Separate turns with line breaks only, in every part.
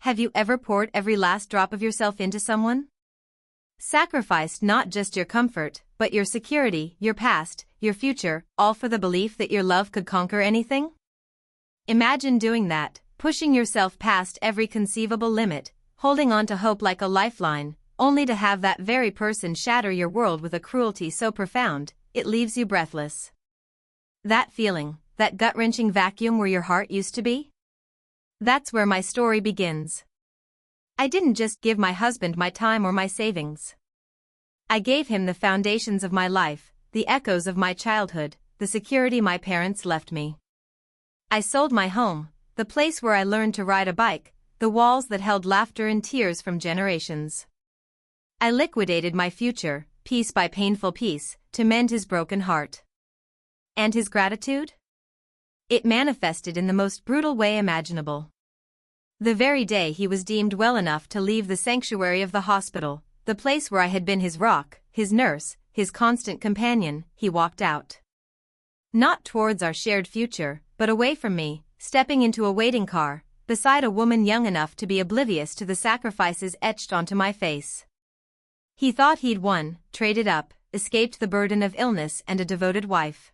Have you ever poured every last drop of yourself into someone? Sacrificed not just your comfort, but your security, your past, your future, all for the belief that your love could conquer anything? Imagine doing that, pushing yourself past every conceivable limit, holding on to hope like a lifeline, only to have that very person shatter your world with a cruelty so profound, it leaves you breathless. That feeling, that gut-wrenching vacuum where your heart used to be? That's where my story begins. I didn't just give my husband my time or my savings. I gave him the foundations of my life, the echoes of my childhood, the security my parents left me. I sold my home, the place where I learned to ride a bike, the walls that held laughter and tears from generations. I liquidated my future, piece by painful piece, to mend his broken heart. And his gratitude? It manifested in the most brutal way imaginable. The very day he was deemed well enough to leave the sanctuary of the hospital, the place where I had been his rock, his nurse, his constant companion, he walked out. Not towards our shared future, but away from me, stepping into a waiting car, beside a woman young enough to be oblivious to the sacrifices etched onto my face. He thought he'd won, traded up, escaped the burden of illness and a devoted wife.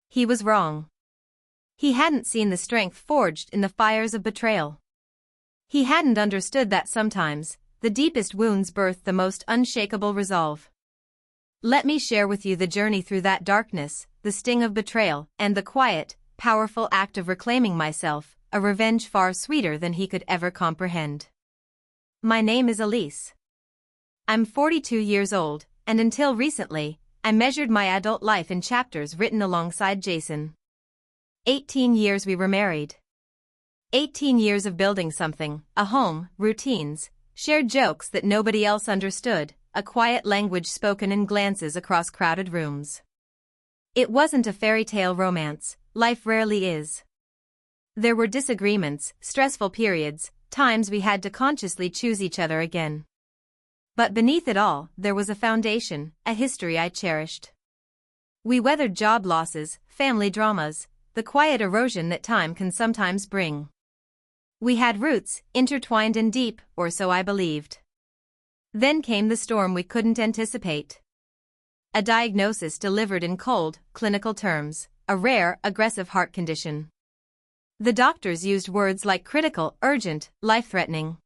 He was wrong. He hadn't seen the strength forged in the fires of betrayal. He hadn't understood that sometimes, the deepest wounds birth the most unshakable resolve. Let me share with you the journey through that darkness, the sting of betrayal, and the quiet, powerful act of reclaiming myself, a revenge far sweeter than he could ever comprehend. My name is Elise. I'm 42 years old, and until recently, I measured my adult life in chapters written alongside Jason. 18 years we were married. 18 years of building something, a home, routines, shared jokes that nobody else understood, a quiet language spoken in glances across crowded rooms. It wasn't a fairy tale romance, life rarely is. There were disagreements, stressful periods, times we had to consciously choose each other again. But beneath it all, there was a foundation, a history I cherished. We weathered job losses, family dramas, the quiet erosion that time can sometimes bring. We had roots, intertwined and deep, or so I believed. Then came the storm we couldn't anticipate. A diagnosis delivered in cold, clinical terms, a rare, aggressive heart condition. The doctors used words like critical, urgent, life-threatening.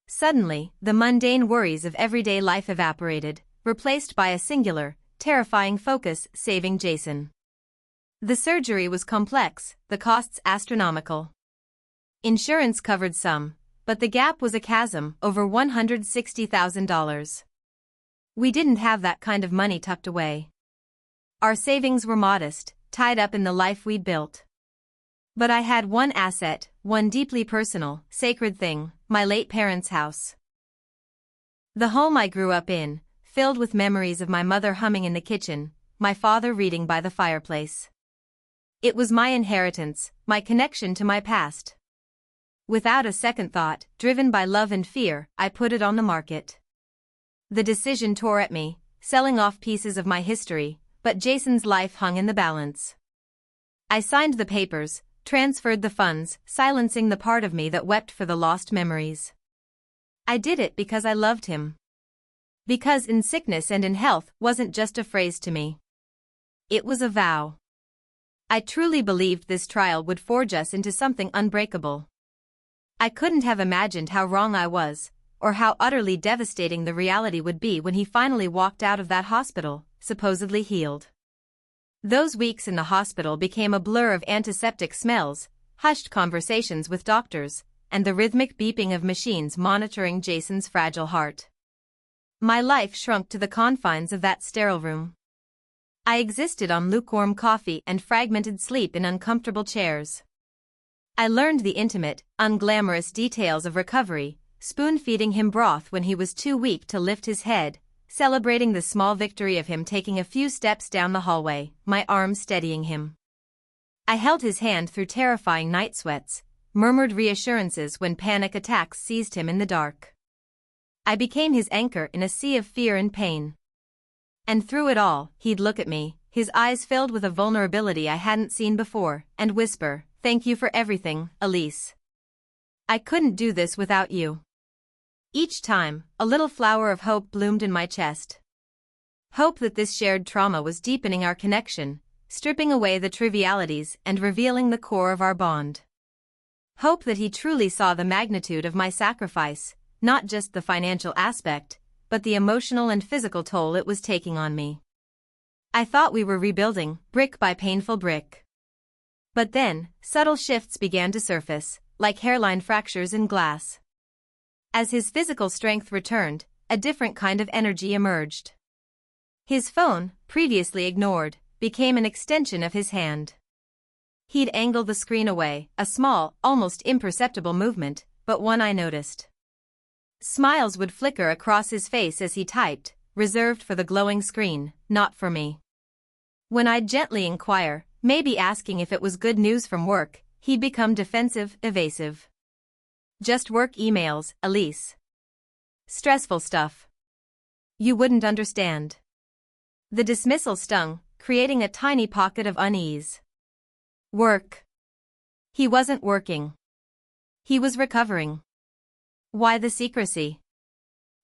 Suddenly, the mundane worries of everyday life evaporated, replaced by a singular, terrifying focus: saving Jason. The surgery was complex, the costs astronomical. Insurance covered some, but the gap was a chasm, over $160,000. We didn't have that kind of money tucked away. Our savings were modest, tied up in the life we'd built. But I had one asset, one deeply personal, sacred thing: my late parents' house. The home I grew up in, filled with memories of my mother humming in the kitchen, my father reading by the fireplace. It was my inheritance, my connection to my past. Without a second thought, driven by love and fear, I put it on the market. The decision tore at me, selling off pieces of my history, but Jason's life hung in the balance. I signed the papers, transferred the funds, silencing the part of me that wept for the lost memories. I did it because I loved him. Because in sickness and in health wasn't just a phrase to me. It was a vow. I truly believed this trial would forge us into something unbreakable. I couldn't have imagined how wrong I was, or how utterly devastating the reality would be when he finally walked out of that hospital, supposedly healed. Those weeks in the hospital became a blur of antiseptic smells, hushed conversations with doctors, and the rhythmic beeping of machines monitoring Jason's fragile heart. My life shrunk to the confines of that sterile room. I existed on lukewarm coffee and fragmented sleep in uncomfortable chairs. I learned the intimate, unglamorous details of recovery, spoon-feeding him broth when he was too weak to lift his head, celebrating the small victory of him taking a few steps down the hallway, my arm steadying him. I held his hand through terrifying night sweats, murmured reassurances when panic attacks seized him in the dark. I became his anchor in a sea of fear and pain. And through it all, he'd look at me, his eyes filled with a vulnerability I hadn't seen before, and whisper, "Thank you for everything, Elise." I couldn't do this without you. Each time, a little flower of hope bloomed in my chest. Hope that this shared trauma was deepening our connection, stripping away the trivialities and revealing the core of our bond. Hope that he truly saw the magnitude of my sacrifice, not just the financial aspect, but the emotional and physical toll it was taking on me. I thought we were rebuilding, brick by painful brick. But then, subtle shifts began to surface, like hairline fractures in glass. As his physical strength returned, a different kind of energy emerged. His phone, previously ignored, became an extension of his hand. He'd angle the screen away, a small, almost imperceptible movement, but one I noticed. Smiles would flicker across his face as he typed, reserved for the glowing screen, not for me. When I'd gently inquire, maybe asking if it was good news from work, he'd become defensive, evasive. Just work emails, Elise. Stressful stuff. You wouldn't understand. The dismissal stung, creating a tiny pocket of unease. Work. He wasn't working. He was recovering. Why the secrecy?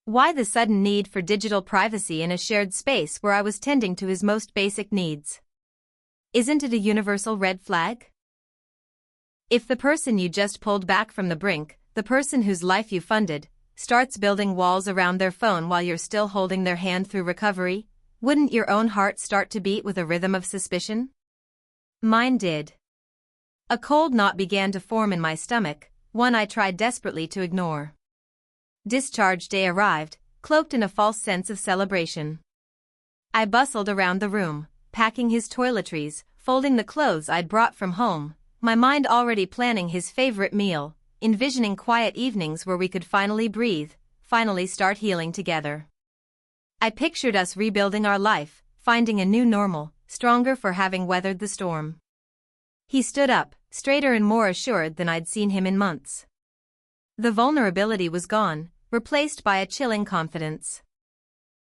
Why the sudden need for digital privacy in a shared space where I was tending to his most basic needs? Isn't it a universal red flag? If the person you just pulled back from the brink, the person whose life you funded, starts building walls around their phone while you're still holding their hand through recovery, wouldn't your own heart start to beat with a rhythm of suspicion? Mine did. A cold knot began to form in my stomach, one I tried desperately to ignore. Discharge day arrived, cloaked in a false sense of celebration. I bustled around the room, packing his toiletries, folding the clothes I'd brought from home, my mind already planning his favorite meal, envisioning quiet evenings where we could finally breathe, finally start healing together. I pictured us rebuilding our life, finding a new normal, stronger for having weathered the storm. He stood up, straighter and more assured than I'd seen him in months. The vulnerability was gone, replaced by a chilling confidence.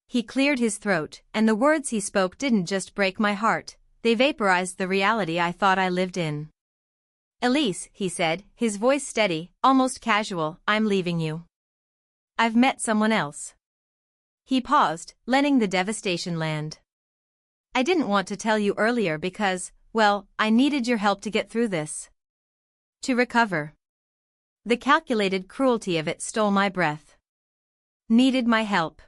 He cleared his throat, and the words he spoke didn't just break my heart, they vaporized the reality I thought I lived in. Elise, he said, his voice steady, almost casual, I'm leaving you. I've met someone else. He paused, letting the devastation land. I didn't want to tell you earlier because, well, I needed your help to get through this. To recover. The calculated cruelty of it stole my breath. Needed my help.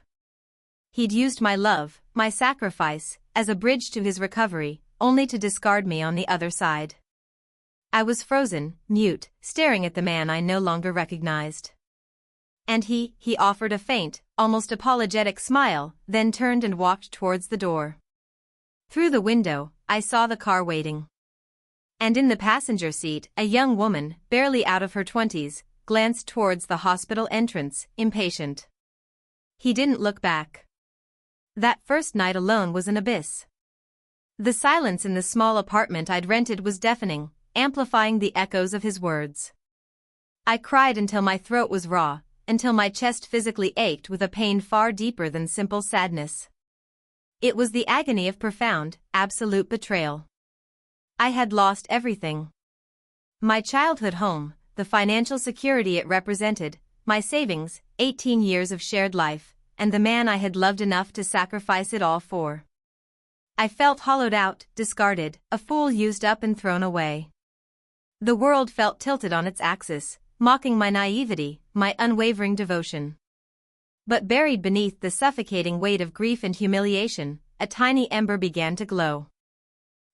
He'd used my love, my sacrifice, as a bridge to his recovery, only to discard me on the other side. I was frozen, mute, staring at the man I no longer recognized. And he offered a faint, almost apologetic smile, then turned and walked towards the door. Through the window, I saw the car waiting. And in the passenger seat, a young woman, barely out of her 20s, glanced towards the hospital entrance, impatient. He didn't look back. That first night alone was an abyss. The silence in the small apartment I'd rented was deafening, amplifying the echoes of his words. I cried until my throat was raw, until my chest physically ached with a pain far deeper than simple sadness. It was the agony of profound, absolute betrayal. I had lost everything. My childhood home, the financial security it represented, my savings, 18 years of shared life, and the man I had loved enough to sacrifice it all for. I felt hollowed out, discarded, a fool used up and thrown away. The world felt tilted on its axis, mocking my naivety, my unwavering devotion. But buried beneath the suffocating weight of grief and humiliation, a tiny ember began to glow.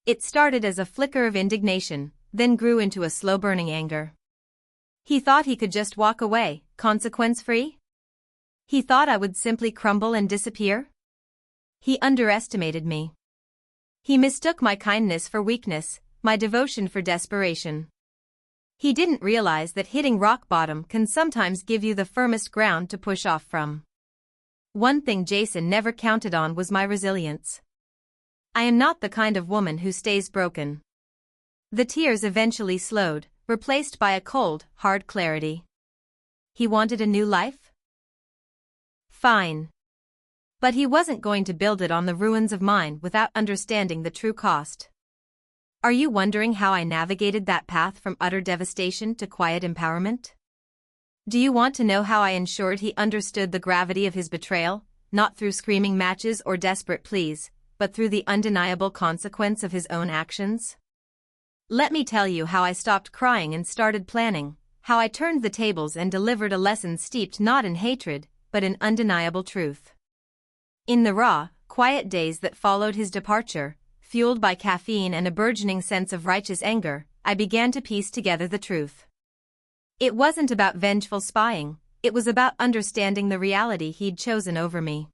It started as a flicker of indignation, then grew into a slow-burning anger. He thought he could just walk away, consequence-free? He thought I would simply crumble and disappear? He underestimated me. He mistook my kindness for weakness, my devotion for desperation. He didn't realize that hitting rock bottom can sometimes give you the firmest ground to push off from. One thing Jason never counted on was my resilience. I am not the kind of woman who stays broken. The tears eventually slowed, replaced by a cold, hard clarity. He wanted a new life? Fine. But he wasn't going to build it on the ruins of mine without understanding the true cost. Are you wondering how I navigated that path from utter devastation to quiet empowerment? Do you want to know how I ensured he understood the gravity of his betrayal, not through screaming matches or desperate pleas, but through the undeniable consequence of his own actions? Let me tell you how I stopped crying and started planning, how I turned the tables and delivered a lesson steeped not in hatred, but in undeniable truth. In the raw, quiet days that followed his departure, fueled by caffeine and a burgeoning sense of righteous anger, I began to piece together the truth. It wasn't about vengeful spying, it was about understanding the reality he'd chosen over me.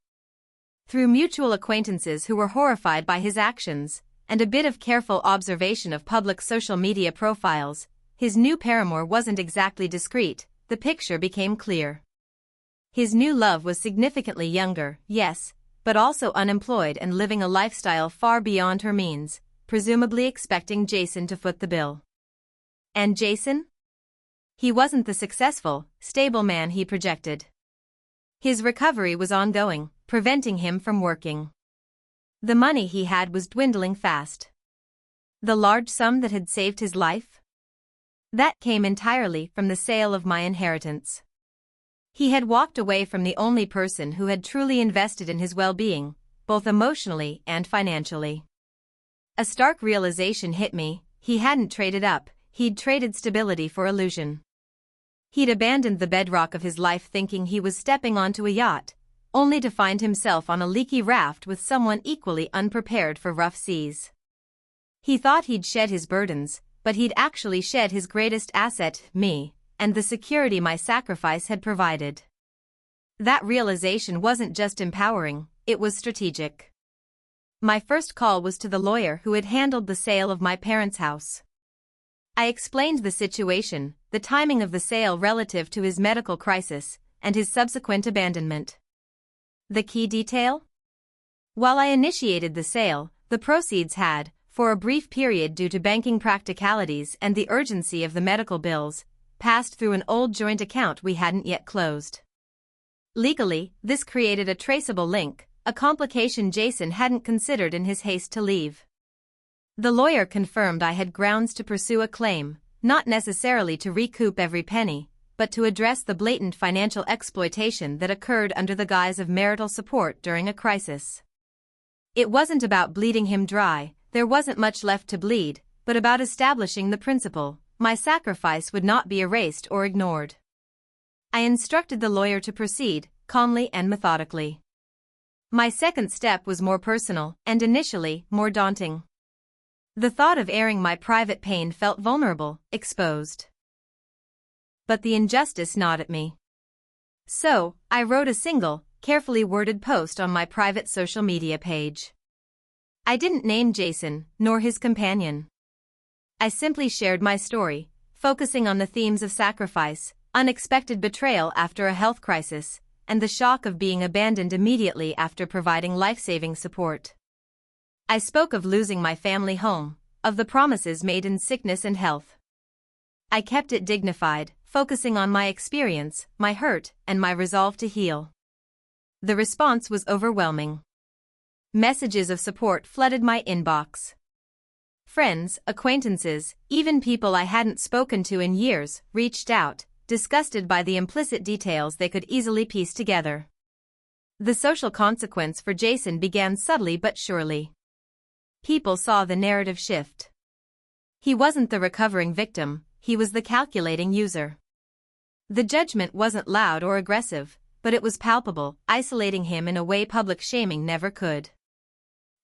Through mutual acquaintances who were horrified by his actions, and a bit of careful observation of public social media profiles, his new paramour wasn't exactly discreet, the picture became clear. His new love was significantly younger, yes, but also unemployed and living a lifestyle far beyond her means, presumably expecting Jason to foot the bill. And Jason? He wasn't the successful, stable man he projected. His recovery was ongoing, preventing him from working. The money he had was dwindling fast. The large sum that had saved his life? That came entirely from the sale of my inheritance. He had walked away from the only person who had truly invested in his well-being, both emotionally and financially. A stark realization hit me: he hadn't traded up, he'd traded stability for illusion. He'd abandoned the bedrock of his life thinking he was stepping onto a yacht, only to find himself on a leaky raft with someone equally unprepared for rough seas. He thought he'd shed his burdens, but he'd actually shed his greatest asset, me, and the security my sacrifice had provided. That realization wasn't just empowering, it was strategic. My first call was to the lawyer who had handled the sale of my parents' house. I explained the situation, the timing of the sale relative to his medical crisis, and his subsequent abandonment. The key detail? While I initiated the sale, the proceeds had, for a brief period due to banking practicalities and the urgency of the medical bills, passed through an old joint account we hadn't yet closed. Legally, this created a traceable link, a complication Jason hadn't considered in his haste to leave. The lawyer confirmed I had grounds to pursue a claim, not necessarily to recoup every penny, but to address the blatant financial exploitation that occurred under the guise of marital support during a crisis. It wasn't about bleeding him dry, there wasn't much left to bleed, but about establishing the principle: my sacrifice would not be erased or ignored. I instructed the lawyer to proceed, calmly and methodically. My second step was more personal, and initially, more daunting. The thought of airing my private pain felt vulnerable, exposed. But the injustice gnawed at me. So, I wrote a single, carefully worded post on my private social media page. I didn't name Jason, nor his companion. I simply shared my story, focusing on the themes of sacrifice, unexpected betrayal after a health crisis, and the shock of being abandoned immediately after providing life-saving support. I spoke of losing my family home, of the promises made in sickness and health. I kept it dignified, focusing on my experience, my hurt, and my resolve to heal. The response was overwhelming. Messages of support flooded my inbox. Friends, acquaintances, even people I hadn't spoken to in years, reached out, disgusted by the implicit details they could easily piece together. The social consequence for Jason began subtly but surely. People saw the narrative shift. He wasn't the recovering victim, he was the calculating user. The judgment wasn't loud or aggressive, but it was palpable, isolating him in a way public shaming never could.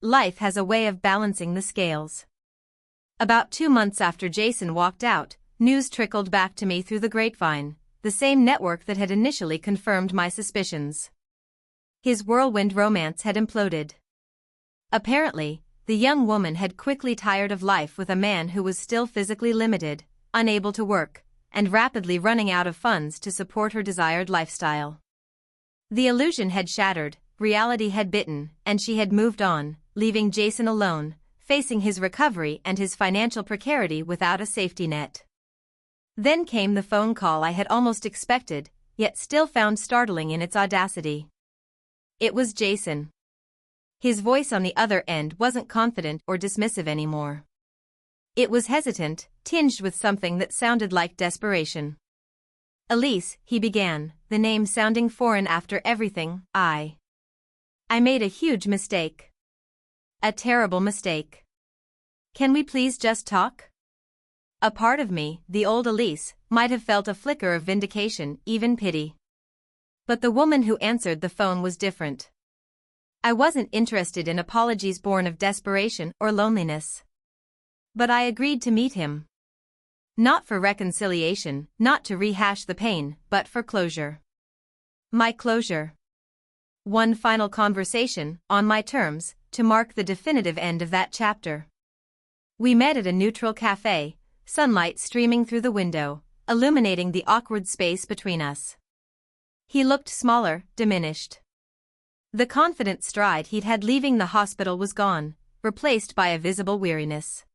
Life has a way of balancing the scales. About 2 months after Jason walked out, news trickled back to me through the grapevine, the same network that had initially confirmed my suspicions. His whirlwind romance had imploded. Apparently, the young woman had quickly tired of life with a man who was still physically limited, unable to work, and rapidly running out of funds to support her desired lifestyle. The illusion had shattered, reality had bitten, and she had moved on, leaving Jason alone, facing his recovery and his financial precarity without a safety net. Then came the phone call I had almost expected, yet still found startling in its audacity. It was Jason. His voice on the other end wasn't confident or dismissive anymore. It was hesitant, tinged with something that sounded like desperation. Elise, he began, the name sounding foreign after everything. I made a huge mistake. A terrible mistake. Can we please just talk? A part of me, the old Elise, might have felt a flicker of vindication, even pity. But the woman who answered the phone was different. I wasn't interested in apologies born of desperation or loneliness. But I agreed to meet him. Not for reconciliation, not to rehash the pain, but for closure. My closure. One final conversation, on my terms, to mark the definitive end of that chapter. We met at a neutral cafe, sunlight streaming through the window, illuminating the awkward space between us. He looked smaller, diminished. The confident stride he'd had leaving the hospital was gone, replaced by a visible weariness.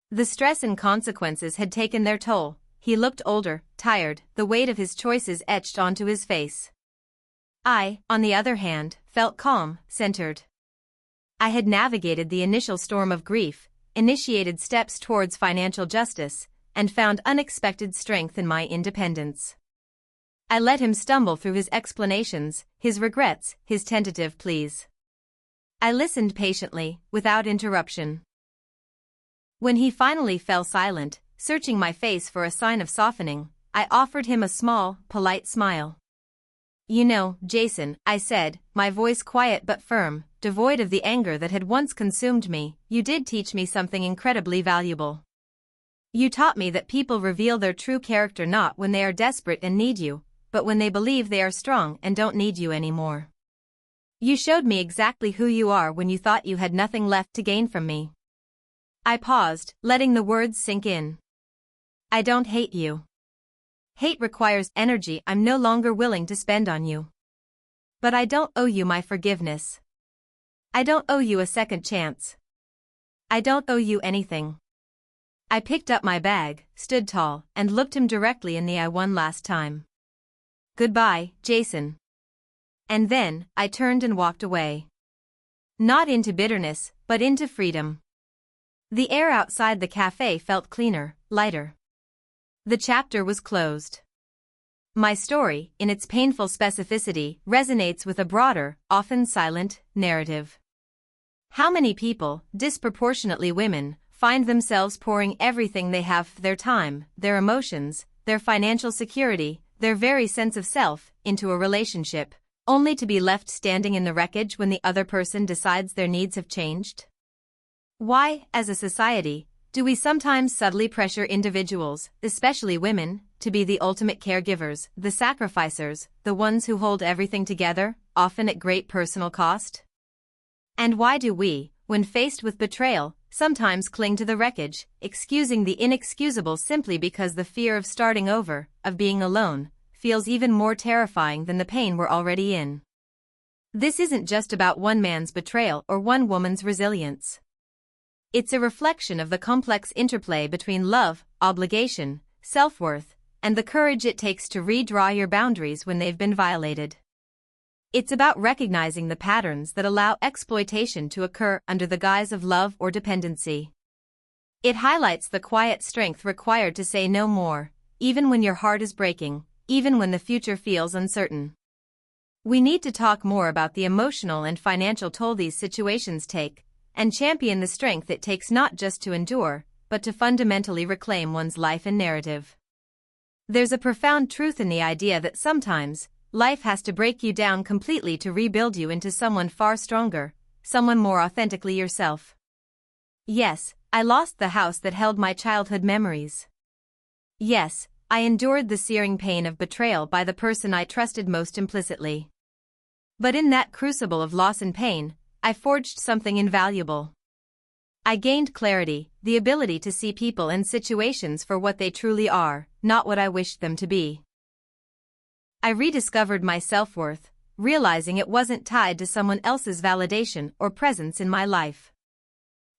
The stress and consequences had taken their toll. He looked older, tired, the weight of his choices etched onto his face. I, on the other hand, felt calm, centered. I had navigated the initial storm of grief, initiated steps towards financial justice, and found unexpected strength in my independence. I let him stumble through his explanations, his regrets, his tentative pleas. I listened patiently, without interruption. When he finally fell silent, searching my face for a sign of softening, I offered him a small, polite smile. You know, Jason, I said, my voice quiet but firm, devoid of the anger that had once consumed me, you did teach me something incredibly valuable. You taught me that people reveal their true character not when they are desperate and need you, but when they believe they are strong and don't need you anymore. You showed me exactly who you are when you thought you had nothing left to gain from me. I paused, letting the words sink in. I don't hate you. Hate requires energy I'm no longer willing to spend on you. But I don't owe you my forgiveness. I don't owe you a second chance. I don't owe you anything. I picked up my bag, stood tall, and looked him directly in the eye one last time. Goodbye, Jason. And then, I turned and walked away. Not into bitterness, but into freedom. The air outside the cafe felt cleaner, lighter. The chapter was closed. My story, in its painful specificity, resonates with a broader, often silent, narrative. How many people, disproportionately women, find themselves pouring everything they have, their time, their emotions, their financial security, their very sense of self, into a relationship, only to be left standing in the wreckage when the other person decides their needs have changed? Why, as a society, do we sometimes subtly pressure individuals, especially women, to be the ultimate caregivers, the sacrificers, the ones who hold everything together, often at great personal cost? And why do we, when faced with betrayal, sometimes cling to the wreckage, excusing the inexcusable simply because the fear of starting over, of being alone, feels even more terrifying than the pain we're already in? This isn't just about one man's betrayal or one woman's resilience. It's a reflection of the complex interplay between love, obligation, self-worth, and the courage it takes to redraw your boundaries when they've been violated. It's about recognizing the patterns that allow exploitation to occur under the guise of love or dependency. It highlights the quiet strength required to say no more, even when your heart is breaking, even when the future feels uncertain. We need to talk more about the emotional and financial toll these situations take, and champion the strength it takes not just to endure, but to fundamentally reclaim one's life and narrative. There's a profound truth in the idea that sometimes, life has to break you down completely to rebuild you into someone far stronger, someone more authentically yourself. Yes, I lost the house that held my childhood memories. Yes, I endured the searing pain of betrayal by the person I trusted most implicitly. But in that crucible of loss and pain, I forged something invaluable. I gained clarity, the ability to see people and situations for what they truly are, not what I wished them to be. I rediscovered my self-worth, realizing it wasn't tied to someone else's validation or presence in my life.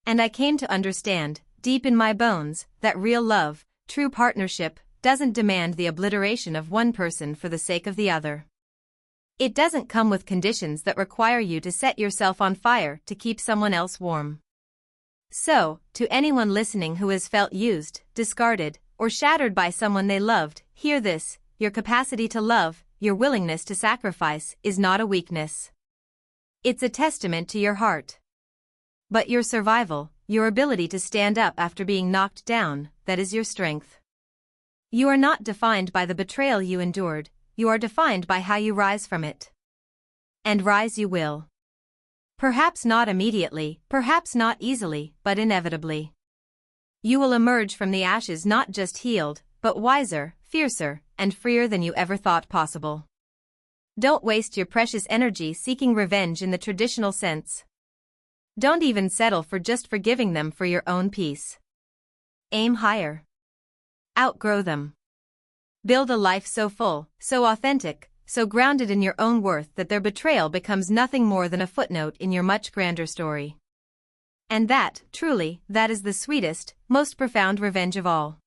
And I came to understand, deep in my bones, that real love, true partnership, doesn't demand the obliteration of one person for the sake of the other. It doesn't come with conditions that require you to set yourself on fire to keep someone else warm. So, to anyone listening who has felt used, discarded, or shattered by someone they loved, hear this: your capacity to love, your willingness to sacrifice is not a weakness. It's a testament to your heart. But your survival, your ability to stand up after being knocked down, that is your strength. You are not defined by the betrayal you endured, you are defined by how you rise from it. And rise you will. Perhaps not immediately, perhaps not easily, but inevitably. You will emerge from the ashes not just healed, but wiser, fiercer, and freer than you ever thought possible. Don't waste your precious energy seeking revenge in the traditional sense. Don't even settle for just forgiving them for your own peace. Aim higher. Outgrow them. Build a life so full, so authentic, so grounded in your own worth that their betrayal becomes nothing more than a footnote in your much grander story. And that, truly, that is the sweetest, most profound revenge of all.